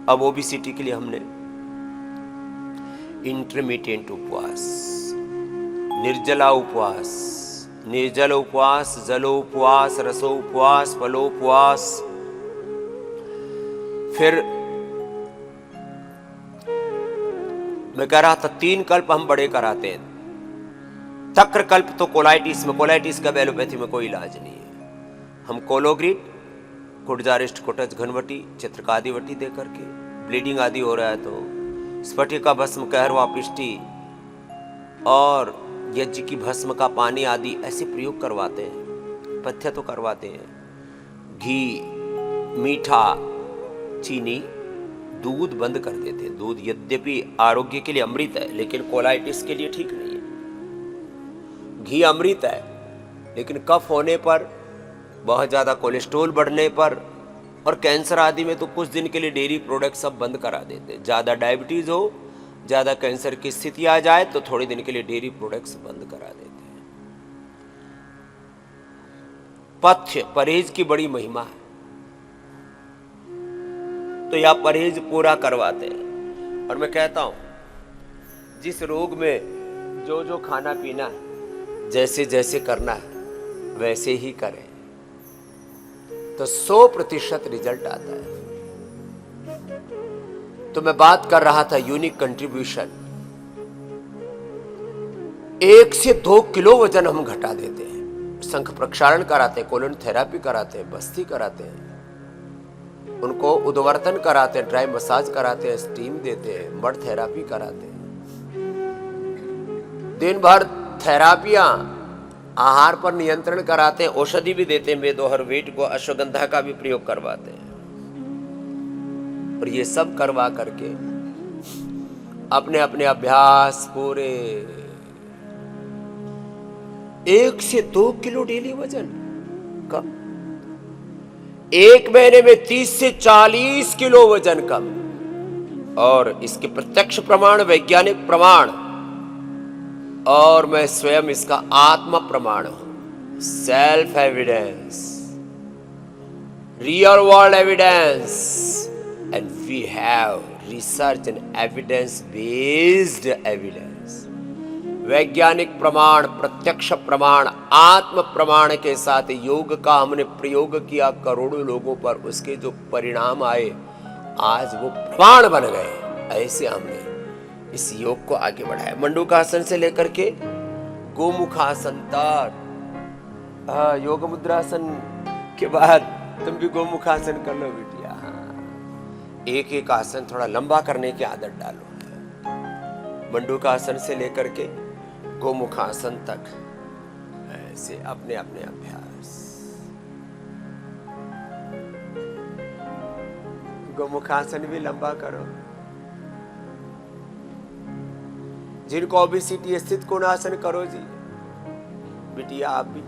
अब ओबेसिटी के लिए हमने इंटरमिटेंट उपवास, निर्जला उपवास, निर्जल उपवास, जलो उपवास, रसो उपवास, फलो उपवास, फिर मैं कह रहा था 3 कल्प हम बड़े कराते हैं। तक्र कल्प तो कोलाइटिस में, कोलाइटिस का एलोपैथी में कोई इलाज नहीं है। हम कोलोग्रीट, कुटजारिष्ट, कुटज, घनवटी, चित्रकादिवटी दे करके, ब्लीडिंग आदि हो रहा है तो स्फटिका भस्म, कहरवा, पिष्टी और यज्ञ की भस्म का पानी आदि ऐसे प्रयोग करवाते हैं। पथ्य तो करवाते हैं। घी, मीठा, चीनी, दूध बंद कर देते हैं। दूध यद्यपि आरोग्य के लिए अमृत है, लेकिन कोलाइटिस के लिए ठीक नहीं है। घी अमृत है, लेकिन कफ होने पर, बहुत ज्यादा कोलेस्ट्रॉल बढ़ने पर और कैंसर आदि में तो कुछ दिन के लिए डेयरी प्रोडक्ट सब बंद करा देते हैं। ज्यादा डायबिटीज हो, ज्यादा कैंसर की स्थिति आ जाए तो थोड़े दिन के लिए डेयरी प्रोडक्ट्स बंद करा देते हैं। पथ्य, परहेज की बड़ी महिमा है, तो यह परहेज पूरा करवाते हैं। और मैं कहता हूं, जिस रोग में जो जो खाना पीना है, जैसे जैसे करना है वैसे ही करें तो 100% रिजल्ट आता है। तो मैं बात कर रहा था यूनिक कंट्रीब्यूशन। 1 से 2 किलो वजन हम घटा देते हैं। शंख प्रक्षालन कराते हैं, कोलन थेरापी कराते हैं, बस्ती कराते हैं, उनको उद्वर्तन कराते हैं, ड्राई मसाज कराते हैं, स्टीम देते हैं, मड थेरापी कराते हैं। दिन भर थेरापियां, आहार पर नियंत्रण कराते हैं, औषधि भी देते हैं, मेदोहर वेट को, अश्वगंधा का भी प्रयोग करवाते हैं। और ये सब करवा करके अपने अपने अभ्यास पूरे 1 से 2 किलो डेली वजन कम, 1 महीने में 30 से 40 किलो वजन कम। और इसके प्रत्यक्ष प्रमाण, वैज्ञानिक प्रमाण, और मैं स्वयं इसका आत्म प्रमाण हूं। Self evidence, real world evidence, and we have research and evidence based evidence. वैज्ञानिक प्रमाण, प्रत्यक्ष प्रमाण, आत्म प्रमाण के साथ योग का हमने प्रयोग किया करोड़ों लोगों पर, उसके जो परिणाम आए आज वो प्रमाण बन गए। ऐसे हमने इस योग को आगे बढ़ाया, मंडूकासन से लेकर के गोमुखासन तक। योग मुद्रासन के बाद तुम भी गोमुखासन कर लो बिटिया। एक एक आसन थोड़ा लंबा करने की आदत डालो। मंडूकासन से लेकर के गोमुखासन तक ऐसे अपने अपने अभ्यास। गोमुखासन भी लंबा करो। जिनको ओबेसिटी, स्थित कोणासन करो जी बिटिया, आप भी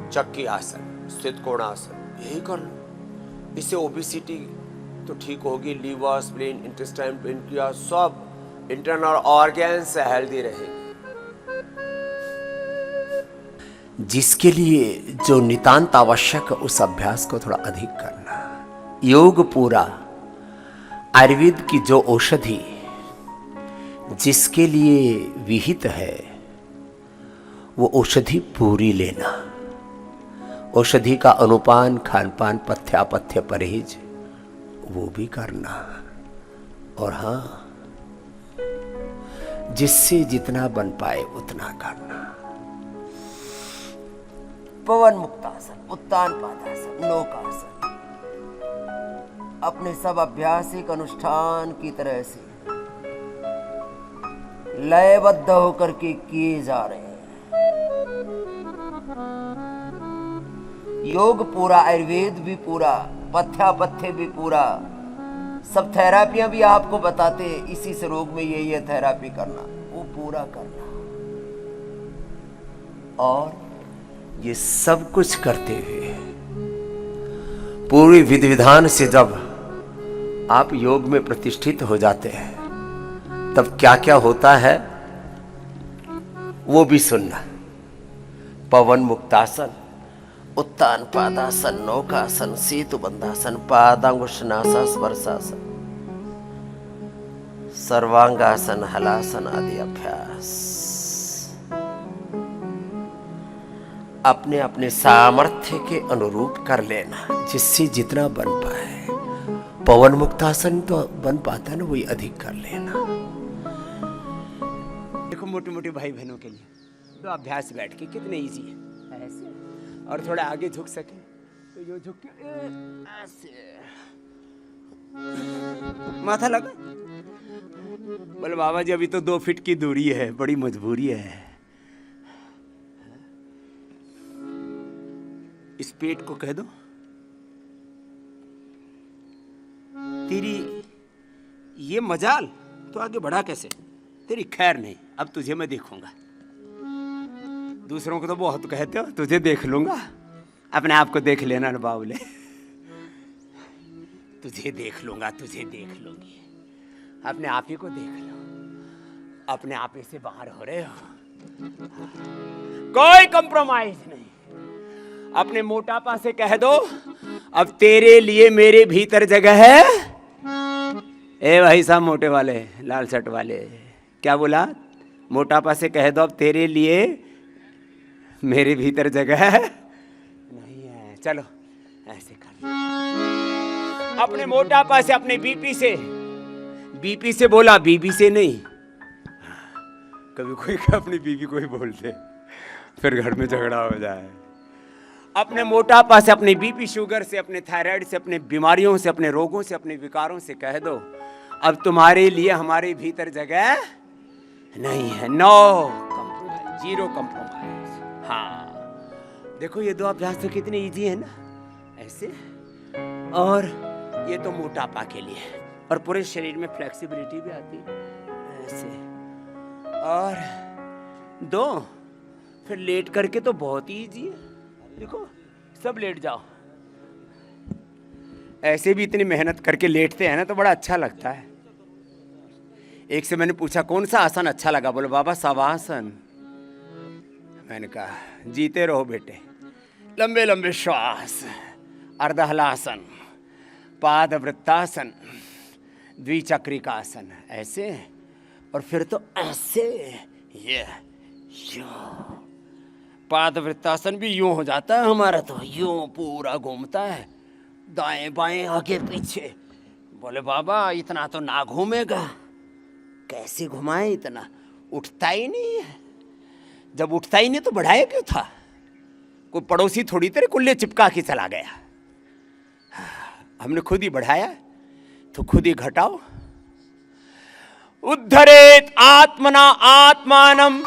चक्की आसन, स्थित कोणासन यही कर लो। इससे ओबेसिटी तो ठीक होगी, लीवर, स्प्लीन, इंटेस्टाइन, पेनक्रियास, सब इंटरनल ऑर्गन्स हेल्दी रहेगी। जिसके लिए जो नितांत आवश्यक है उस अभ्यास को थोड़ा अधिक करना। योग पूरा, आयुर्वेद की जो औषधि जिसके लिए विहित है वो औषधि पूरी लेना। औषधि का अनुपान, खानपान, पथ्यापथ्य, परहेज वो भी करना। और हाँ, जिससे जितना बन पाए उतना करना। पवन मुक्तासन, उत्तान पादासन, नौकासन, अपने सब अभ्यासिक अनुष्ठान की तरह से लयबद्ध होकर के किए जा रहे हैं। योग पूरा, आयुर्वेद भी पूरा, पथ्यापथ्य भी पूरा, सब थेरापियां भी आपको बताते हैं इसी से रोग में ये थेरापी करना, वो पूरा करना। और ये सब कुछ करते हुए पूरी विधि विधान से जब आप योग में प्रतिष्ठित हो जाते हैं तब क्या क्या होता है वो भी सुनना। पवन मुक्तासन, उत्तान पादासन, नौकासन, सेतु बंधासन, पादांगुष्ठासन, स्पर्शासन, सर्वांगासन, हलासन आदि अभ्यास अपने अपने सामर्थ्य के अनुरूप कर लेना, जिससे जितना बन पाए। पवन मुक्तासन तो बन पाता है ना, वही अधिक कर लेना। देखो मोटे मोटे भाई बहनों के लिए तो अभ्यास बैठ के कितने इजी है ऐसे, और थोड़ा आगे झुक सके तो जो झुक के ऐसे माथा लगा। बोले बाबा जी अभी तो 2 फीट की दूरी है, बड़ी मजबूरी है। इस पेट को कह दो तेरी ये मजाल तो आगे बढ़ा कैसे, तेरी खैर नहीं, अब तुझे मैं देखूंगा। दूसरों को तो बहुत कहते हो, तुझे देख लूंगा, अपने आप को देख लेना ना बाबूले। तुझे देख लूंगा, तुझे देख लूंगी, अपने आप ही को देख लो। अपने आप ही से बाहर हो रहे हो, कोई कंप्रोमाइज नहीं। अपने मोटापा से कह दो अब तेरे लिए मेरे भीतर जगह है। ए भाई साहब मोटे वाले, लाल शर्ट वाले, क्या बोला? मोटापा से कह दो अब तेरे लिए मेरे भीतर जगह है नहीं है। चलो ऐसे कर। अपने मोटापा से, अपने बीपी से बोला, बीबी से नहीं। कभी कोई अपनी बीबी को ही बोलते, फिर घर में झगड़ा हो जाए। अपने मोटापा से, अपने बीपी शुगर से, अपने थायराइड से, अपने बीमारियों से, अपने रोगों से, अपने विकारों से कह दो अब तुम्हारे लिए हमारे भीतर जगह नहीं है। No compromise, zero compromise. हाँ देखो ये 2 अभ्यास तो कितने इजी है ना ऐसे। और ये तो मोटापा के लिए, और पूरे शरीर में फ्लेक्सिबिलिटी भी आती है ऐसे। और 2 फिर लेट करके तो बहुत ही इजी है। देखो सब लेट जाओ, ऐसे भी इतनी मेहनत करके लेटते हैं ना तो बड़ा अच्छा लगता है। एक से मैंने पूछा कौन सा आसन अच्छा लगा, बोले बाबा शवासन। मैंने कहा जीते रहो बेटे, लंबे लंबे श्वास, अर्धहलासन, पाद वृत्तासन, द्विचक्रिकासन ऐसे, और फिर तो ऐसे ये पाद वृत्तासन भी यूं हो जाता है हमारा, तो यूं पूरा घूमता है, दाएं बाएं आगे पीछे। बोले बाबा इतना तो ना घूमेगा, कैसे घुमाए, इतना उठता ही नहीं है। जब उठता ही नहीं तो बढ़ाया क्यों था? कोई पड़ोसी थोड़ी तेरे कुल्ले चिपका के चला गया, हमने खुद ही बढ़ाया, तो खुद ही घटाओ। उद्धरेत आत्मना आत्मानम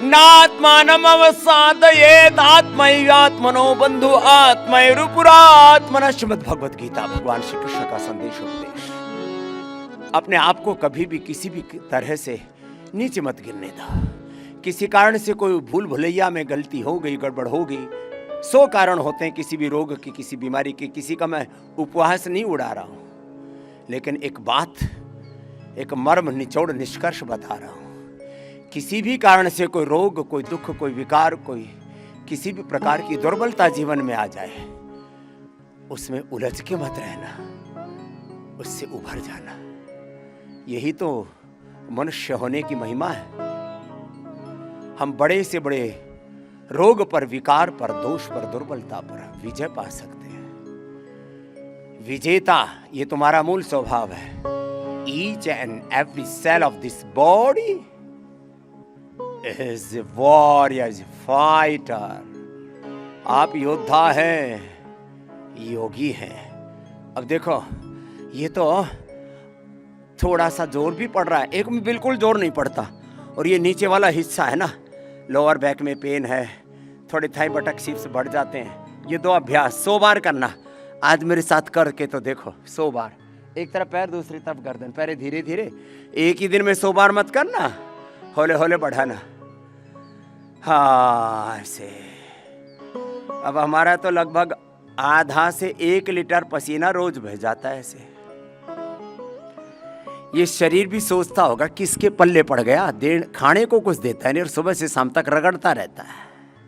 नात्मानम अवसादयेत आत्मैवात्मनो बंधु आत्मैरुपुरात्मना। श्रीमद् भगवत गीता, भगवान श्री कृष्ण का संदेश उपदेश। अपने आप को कभी भी किसी भी तरह से नीचे मत गिरने दो। किसी कारण से कोई भूल भुलैया में गलती हो गई, गड़बड़ हो गई, 100 कारण होते हैं किसी भी रोग की, किसी बीमारी की। किसी का मैं उपहास नहीं उड़ा रहा हूं, लेकिन एक बात, एक मर्म निचोड़ निष्कर्ष बता रहा हूं। किसी भी कारण से कोई रोग, कोई दुख, कोई विकार, कोई किसी भी प्रकार की दुर्बलता जीवन में आ जाए, उसमें उलझ के मत रहना, उससे उभर जाना। यही तो मनुष्य होने की महिमा है। हम बड़े से बड़े रोग पर, विकार पर, दोष पर, दुर्बलता पर विजय पा सकते हैं। विजेता ये तुम्हारा मूल स्वभाव है। Each and every cell of this body is a warrior, is a fighter. आप योद्धा हैं, योगी हैं। अब देखो ये तो थोड़ा सा जोर भी पड़ रहा है, एक में बिल्कुल जोर नहीं पड़ता। और ये नीचे वाला हिस्सा है ना, लोअर बैक में पेन है, थोड़े थाई बटक शिप्स बढ़ जाते हैं। ये 2 अभ्यास 100 बार करना। आज मेरे साथ करके तो देखो 100 बार। एक तरफ पैर, दूसरी तरफ गर्दन, पहले धीरे धीरे, एक ही दिन में 100 बार मत करना, हौले हौले बढ़ाना। हाँ ऐसे। अब हमारा तो लगभग आधा से 1 लीटर पसीना रोज बह जाता है ऐसे। ये शरीर भी सोचता होगा किसके पल्ले पड़ गया, खाने को कुछ देता है नहीं और सुबह से शाम तक रगड़ता रहता है।